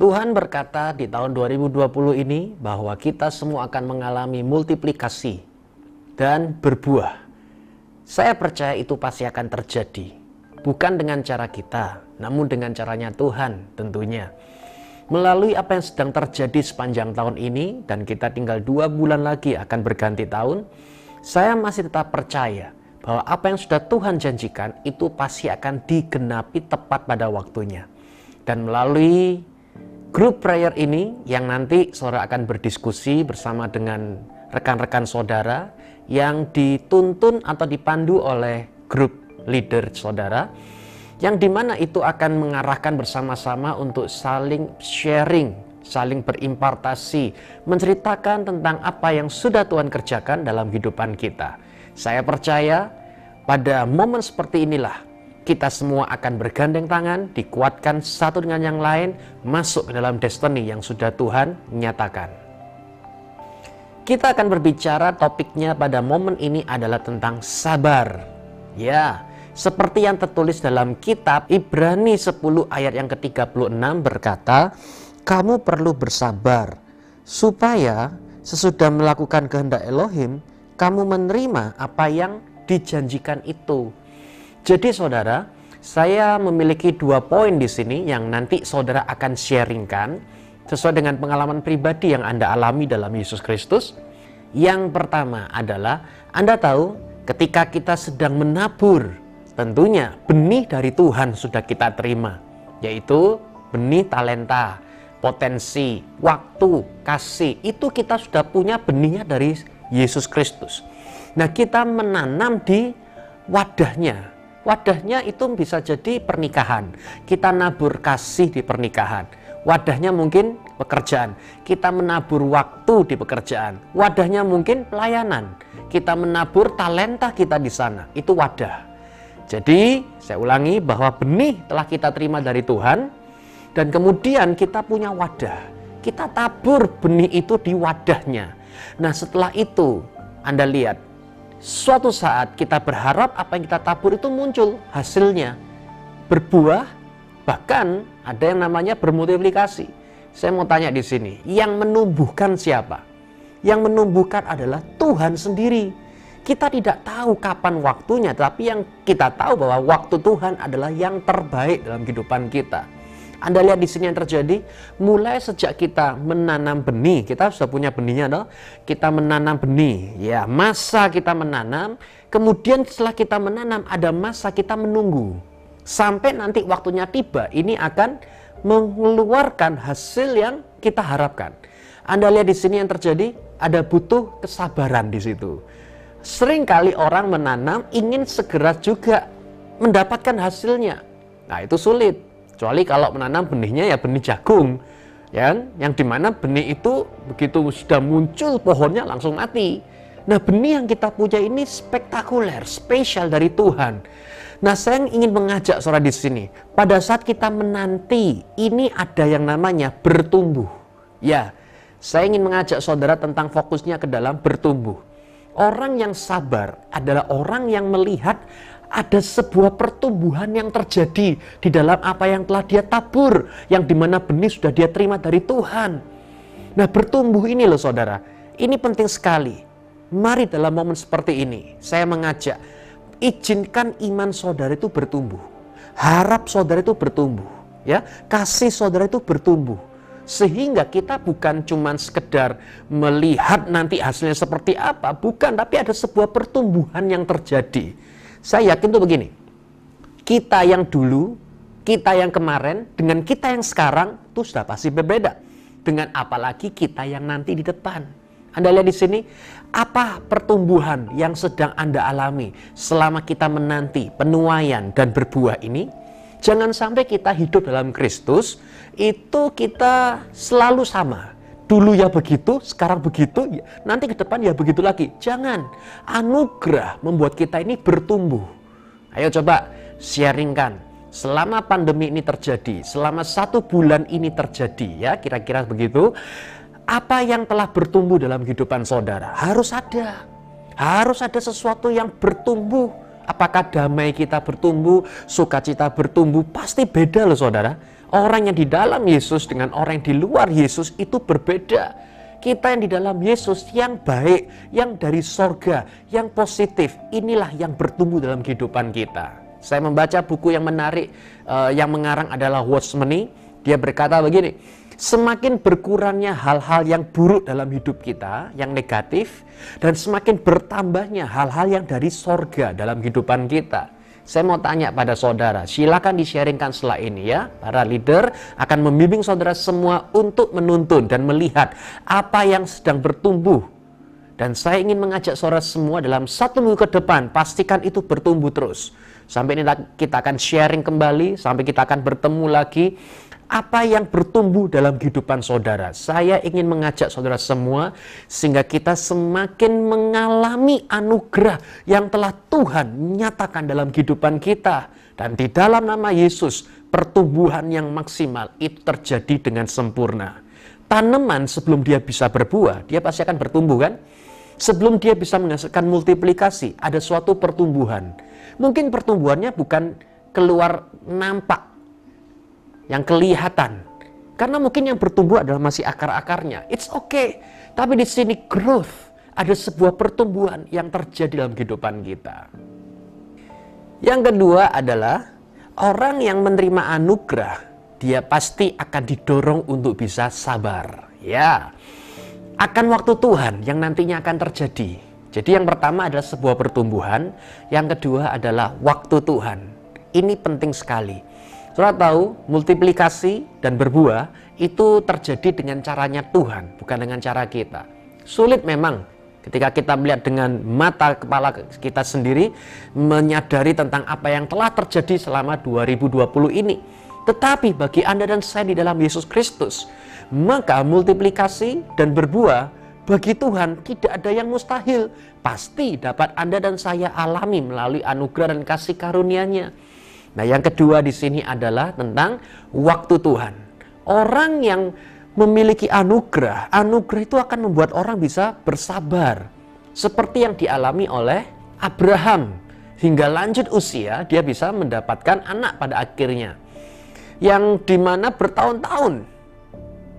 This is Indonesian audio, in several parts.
Tuhan berkata di tahun 2020 ini bahwa kita semua akan mengalami multiplikasi dan berbuah. Saya percaya itu pasti akan terjadi. Bukan dengan cara kita, namun dengan caranya Tuhan tentunya. Melalui apa yang sedang terjadi sepanjang tahun ini, dan kita tinggal 2 bulan lagi akan berganti tahun, saya masih tetap percaya bahwa apa yang sudah Tuhan janjikan itu pasti akan digenapi tepat pada waktunya. Dan melalui grup prayer ini yang nanti saudara akan berdiskusi bersama dengan rekan-rekan saudara yang dituntun atau dipandu oleh grup leader saudara, yang dimana itu akan mengarahkan bersama-sama untuk saling sharing, saling berimpartasi, menceritakan tentang apa yang sudah Tuhan kerjakan dalam kehidupan kita. Saya percaya pada momen seperti inilah kita semua akan bergandeng tangan, dikuatkan satu dengan yang lain, masuk ke dalam destiny yang sudah Tuhan nyatakan. Kita akan berbicara, topiknya pada momen ini adalah tentang sabar. Ya, seperti yang tertulis dalam kitab Ibrani 10 ayat yang ke-36 berkata, kamu perlu bersabar, supaya sesudah melakukan kehendak Elohim, kamu menerima apa yang dijanjikan itu. Jadi saudara, saya memiliki 2 poin di sini yang nanti saudara akan sharingkan sesuai dengan pengalaman pribadi yang Anda alami dalam Yesus Kristus. Yang pertama adalah, Anda tahu ketika kita sedang menabur, tentunya benih dari Tuhan sudah kita terima, yaitu benih talenta, potensi, waktu, kasih. Itu kita sudah punya benihnya dari Yesus Kristus. Nah, kita menanam di wadahnya. Wadahnya itu bisa jadi pernikahan. Kita nabur kasih di pernikahan. Wadahnya mungkin pekerjaan. Kita menabur waktu di pekerjaan. Wadahnya mungkin pelayanan. Kita menabur talenta kita di sana. Itu wadah. Jadi, saya ulangi bahwa benih telah kita terima dari Tuhan. Dan kemudian kita punya wadah. Kita tabur benih itu di wadahnya. Nah, setelah itu, Anda lihat, suatu saat kita berharap apa yang kita tabur itu muncul hasilnya, berbuah, bahkan ada yang namanya bermultiplikasi. Saya mau tanya di sini, yang menumbuhkan siapa? Yang menumbuhkan adalah Tuhan sendiri. Kita tidak tahu kapan waktunya, tapi yang kita tahu bahwa waktu Tuhan adalah yang terbaik dalam kehidupan kita. Anda lihat di sini yang terjadi, mulai sejak kita menanam benih, kita sudah punya benihnya toh. Kita menanam benih, ya, masa kita menanam, kemudian setelah kita menanam ada masa kita menunggu. Sampai nanti waktunya tiba, ini akan mengeluarkan hasil yang kita harapkan. Anda lihat di sini yang terjadi, ada butuh kesabaran di situ. Seringkali orang menanam ingin segera juga mendapatkan hasilnya. Nah, itu sulit. Kecuali kalau menanam benihnya ya benih jagung, ya, yang dimana benih itu begitu sudah muncul pohonnya langsung mati. Nah, benih yang kita punya ini spektakuler, spesial dari Tuhan. Nah, saya ingin mengajak saudara di sini, pada saat kita menanti, ini ada yang namanya bertumbuh. Ya, saya ingin mengajak saudara tentang fokusnya ke dalam bertumbuh. Orang yang sabar adalah orang yang melihat ada sebuah pertumbuhan yang terjadi di dalam apa yang telah dia tabur, yang dimana benih sudah dia terima dari Tuhan. Nah, bertumbuh ini loh saudara, ini penting sekali. Mari dalam momen seperti ini, saya mengajak, izinkan iman saudara itu bertumbuh. Harap saudara itu bertumbuh, ya, kasih saudara itu bertumbuh. Sehingga kita bukan cuma sekedar melihat nanti hasilnya seperti apa, bukan, tapi ada sebuah pertumbuhan yang terjadi. Saya yakin tuh begini, kita yang dulu, kita yang kemarin, dengan kita yang sekarang, itu sudah pasti berbeda. Dengan apalagi kita yang nanti di depan. Anda lihat di sini, apa pertumbuhan yang sedang Anda alami selama kita menanti penuaian dan berbuah ini? Jangan sampai kita hidup dalam Kristus, itu kita selalu sama. Dulu ya begitu, sekarang begitu, nanti ke depan ya begitu lagi. Jangan. Anugerah membuat kita ini bertumbuh. Ayo coba sharingkan. Selama pandemi ini terjadi, selama 1 bulan ini terjadi, ya kira-kira begitu. Apa yang telah bertumbuh dalam kehidupan saudara? Harus ada. Harus ada sesuatu yang bertumbuh. Apakah damai kita bertumbuh, sukacita bertumbuh? Pasti beda loh saudara. Orang yang di dalam Yesus dengan orang yang di luar Yesus itu berbeda. Kita yang di dalam Yesus yang baik, yang dari sorga, yang positif, inilah yang bertumbuh dalam kehidupan kita. Saya membaca buku yang menarik, yang mengarang adalah Watchmeni. Dia berkata begini, semakin berkurangnya hal-hal yang buruk dalam hidup kita, yang negatif, dan semakin bertambahnya hal-hal yang dari sorga dalam kehidupan kita. Saya mau tanya pada saudara, silakan di-sharingkan setelah ini ya. Para leader akan membimbing saudara semua untuk menuntun dan melihat apa yang sedang bertumbuh. Dan saya ingin mengajak saudara semua dalam 1 minggu ke depan, pastikan itu bertumbuh terus. Sampai ini kita akan sharing kembali, sampai kita akan bertemu lagi. Apa yang bertumbuh dalam kehidupan saudara. Saya ingin mengajak saudara semua sehingga kita semakin mengalami anugerah yang telah Tuhan nyatakan dalam kehidupan kita. Dan di dalam nama Yesus, pertumbuhan yang maksimal itu terjadi dengan sempurna. Tanaman sebelum dia bisa berbuah, dia pasti akan bertumbuh kan? Sebelum dia bisa menghasilkan multiplikasi, ada suatu pertumbuhan. Mungkin pertumbuhannya bukan keluar nampak, yang kelihatan, karena mungkin yang bertumbuh adalah masih akar-akarnya. It's okay, tapi di sini growth, ada sebuah pertumbuhan yang terjadi dalam kehidupan kita. Yang kedua adalah orang yang menerima anugerah, dia pasti akan didorong untuk bisa sabar. Ya, akan waktu Tuhan yang nantinya akan terjadi. Jadi yang pertama adalah sebuah pertumbuhan, yang kedua adalah waktu Tuhan. Ini penting sekali. Saudara tahu, multiplikasi dan berbuah itu terjadi dengan caranya Tuhan, bukan dengan cara kita. Sulit memang ketika kita melihat dengan mata kepala kita sendiri, menyadari tentang apa yang telah terjadi selama 2020 ini. Tetapi bagi Anda dan saya di dalam Yesus Kristus, maka multiplikasi dan berbuah bagi Tuhan tidak ada yang mustahil. Pasti dapat Anda dan saya alami melalui anugerah dan kasih karunia-Nya. Nah, yang kedua di sini adalah tentang waktu Tuhan. Orang yang memiliki anugerah itu akan membuat orang bisa bersabar. Seperti yang dialami oleh Abraham. Hingga lanjut usia, dia bisa mendapatkan anak pada akhirnya. Yang dimana bertahun-tahun.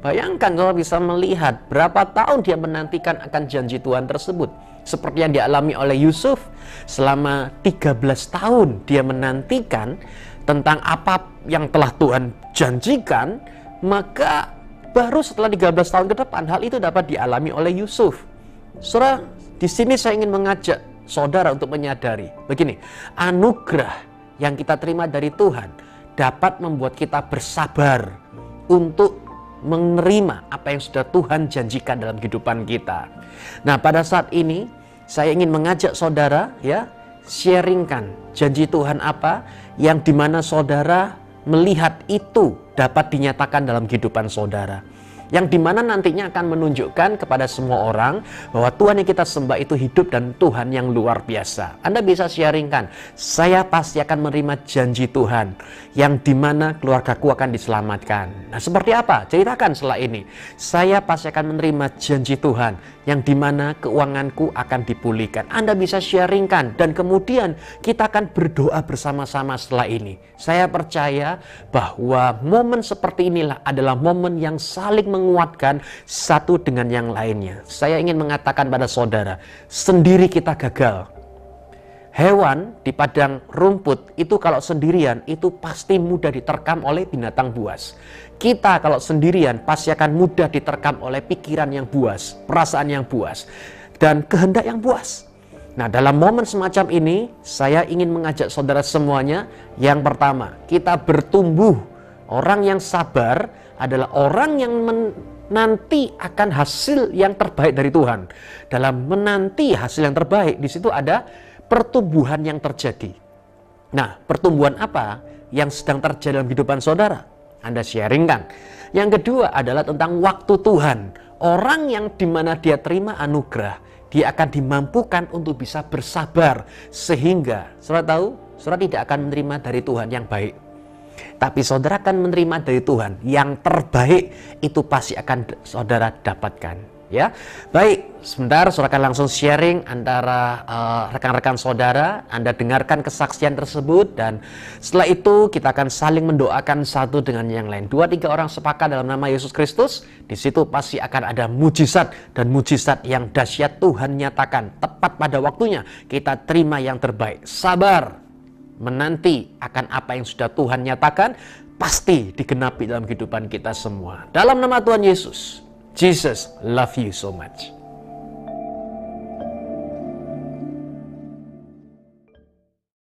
Bayangkan kalau bisa melihat berapa tahun dia menantikan akan janji Tuhan tersebut. Seperti yang dialami oleh Yusuf, selama 13 tahun dia menantikan tentang apa yang telah Tuhan janjikan, maka baru setelah 13 tahun ke depan hal itu dapat dialami oleh Yusuf. Saudara, di sini saya ingin mengajak saudara untuk menyadari begini, anugerah yang kita terima dari Tuhan dapat membuat kita bersabar untuk menerima apa yang sudah Tuhan janjikan dalam kehidupan kita. Nah, pada saat ini saya ingin mengajak saudara ya, sharingkan janji Tuhan apa yang dimana saudara melihat itu dapat dinyatakan dalam kehidupan saudara. Yang dimana nantinya akan menunjukkan kepada semua orang bahwa Tuhan yang kita sembah itu hidup dan Tuhan yang luar biasa. Anda bisa sharingkan, saya pasti akan menerima janji Tuhan yang dimana keluargaku akan diselamatkan. Nah, seperti apa? Ceritakan setelah ini. Saya pasti akan menerima janji Tuhan yang dimana keuanganku akan dipulihkan. Anda bisa sharingkan dan kemudian kita akan berdoa bersama-sama setelah ini. Saya percaya bahwa momen seperti inilah adalah momen yang saling menguatkan satu dengan yang lainnya. Saya ingin mengatakan pada saudara, sendiri kita gagal. Hewan di padang rumput itu kalau sendirian itu pasti mudah diterkam oleh binatang buas. Kita kalau sendirian pasti akan mudah diterkam oleh pikiran yang buas, perasaan yang buas, dan kehendak yang buas. Nah, dalam momen semacam ini, saya ingin mengajak saudara semuanya. Yang pertama, kita bertumbuh. Orang yang sabar adalah orang yang menanti akan hasil yang terbaik dari Tuhan. Dalam menanti hasil yang terbaik, di situ ada pertumbuhan yang terjadi. Nah, pertumbuhan apa yang sedang terjadi dalam kehidupan saudara? Anda sharingkan. Yang kedua adalah tentang waktu Tuhan. Orang yang dimana dia terima anugerah, dia akan dimampukan untuk bisa bersabar. Sehingga, saudara tahu, saudara tidak akan menerima dari Tuhan yang baik. Tapi saudara akan menerima dari Tuhan yang terbaik, itu pasti akan saudara dapatkan. Ya, baik. Sebentar, saudara akan langsung sharing antara rekan-rekan saudara. Anda dengarkan kesaksian tersebut, dan setelah itu kita akan saling mendoakan satu dengan yang lain. 2-3 orang sepakat dalam nama Yesus Kristus. Di situ pasti akan ada mujizat, dan mujizat yang dahsyat Tuhan nyatakan tepat pada waktunya. Kita terima yang terbaik. Sabar menanti akan apa yang sudah Tuhan nyatakan, pasti digenapi dalam kehidupan kita semua. Dalam nama Tuhan Yesus. Jesus love you so much.